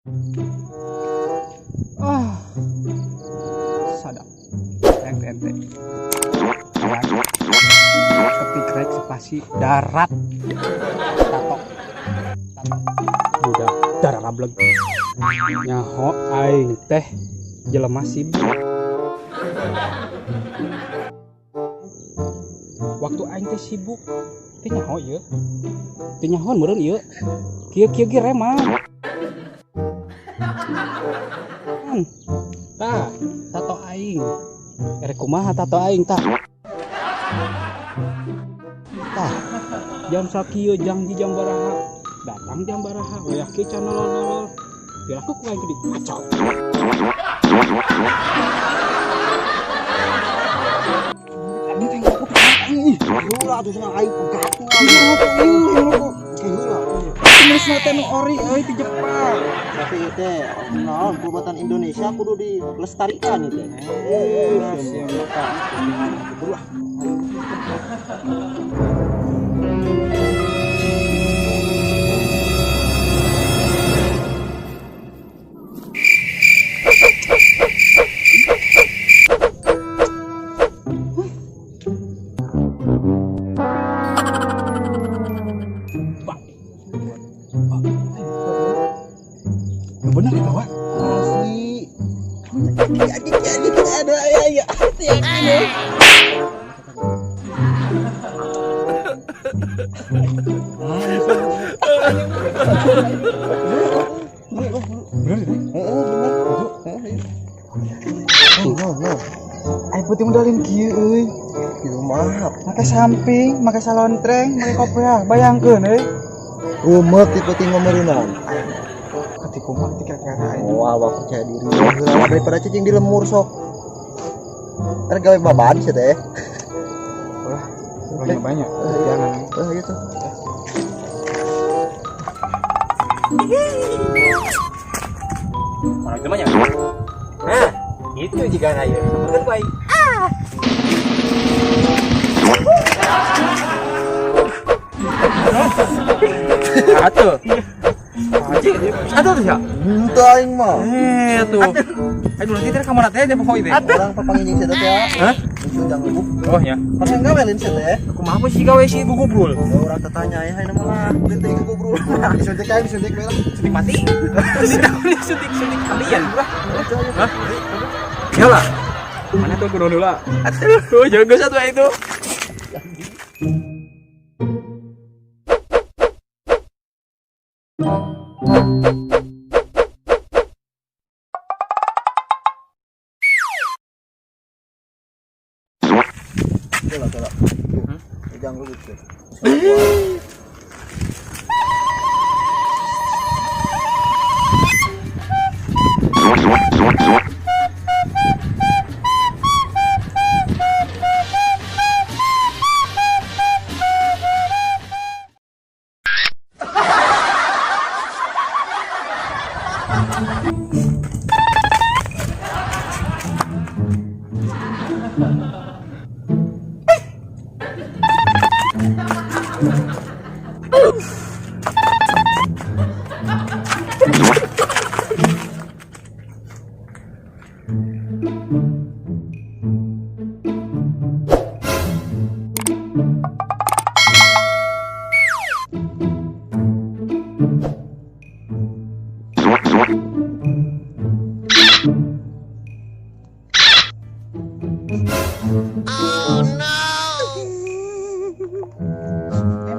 Ah, sadap. Ente. Ketik rek spasi darat. Tato. Budak darah rableg. Nyaho aing teh jelema sibuk. Waktu aing teh sibuk teh nyaho ieu. Teh nyahoan meureun ieu. Kieu ge remah. Tah, tato aing. Erek kumaha tato aing tah? Tah, jam sakieu janji jam baraha. Datang jam baraha, hoyak kieu can nolol-nolol. Piraku ku aing di kacau. Ini teh aku aing. Ulah tuh cenah aing pegat. Tulis mah teh nu ori euy ti Jepang. Tapi ieu teh naon buatan Indonesia kudu dilestarikan ieu teh. Bener itu wah. Asli. Ada ya. Yakin ya. Aing putih modalin kieu euy. Kieu mah Make samping, make salontreng, make kopiah, bayangkeun euy. rumet tipe ngomeureunana. Ketipu mah kira-kira aing. Oh, awak percaya diri. Heula daripada cicing di lemur sok. Kan gawe babad sih teh. Ulah, banyak banyak. Jangan. Gitu. Orang temannya. Nah, itu jika ayo. Bener baik. Atuh. Aduh tuh ya. Henteu aing mah. Tuh. Aduh nanti teh kamana teh teh pokoy teh. Orang papangin sih teh ya. Hah? Itu jangan lupa. Oh ya. Kan ngawelin sih teh. Kumaha apa sih gawe si gugubrul? Orang tetanya ya hai nama lah. Beli gugubrul. Disuntik aing disuntik bae lah. Suntik mati. Suntik kalian urah. Hah? Yalah. Mana tuh kudu heula? Atuh, jago satu itu. Coba. Jangan lupa gitu.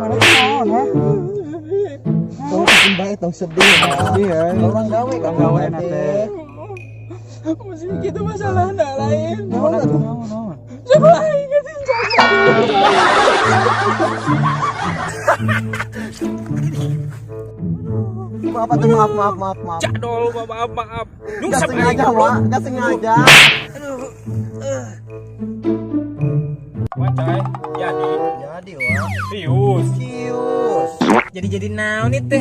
Mana naon ha? Kalau bikin baik tong sedih. Iya. Orang gawe kan gawe teh. Masih gitu masalah ndak lain. Naon atuh naon? Coba aing geus Maaf. Jadol, maaf. Gak sengaja, Wak. Gak sengaja. Wacai, jadi Wak. serius. Kius. Jadi naon itu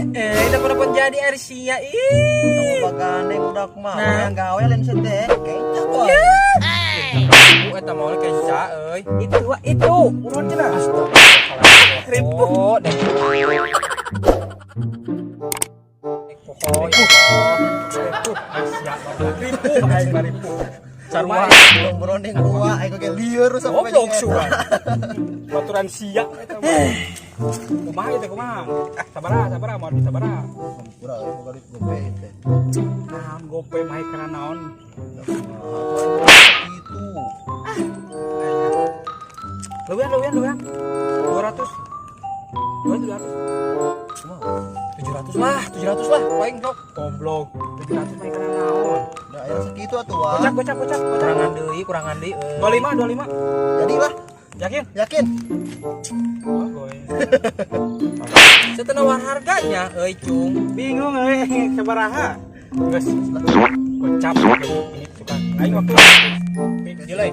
dapat jadi Arsia. Kamu bagane udah mah. Nah. Yang gawe lain sih teh. Kayaknya kok. Ibu eta mau kesa euy. Itu. Urun cenah. Astagfirullah. Ribut. Pokoknya ribu aing baribu. Sarua berondeng gua aing ge lieur rusak goblok suan. Baturan sia eta mah. Kumaha ieu teh kumaha? Sabaraha mau sabaraha. Pura boga duit gope teh. Naon gope mah kana naon? Itu. Luan. 200. 700 lah, paling goblok. 700 mah kana naon? Da aya sakitu atuh wah. Kocak. Kurangan deui 25. Jadilah, Yakin? yakin. Oh, goy. setenawar harganya cung. Bingung sabaraha? Geus kocap ini suka. Aing waktu Delay.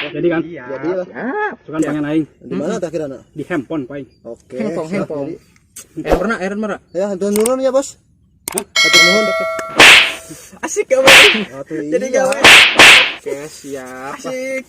Jadi kan Jadilah. sukan pengen aing Di mana teh kirana? di handphone paling. Oke. Handphone. Jadi- Eren mana? Ya, hatur nuhun ya, Bos. Hatur nuhun. Asik gawe. Atuh Jadi iya. gawe. Oke, siap. asik.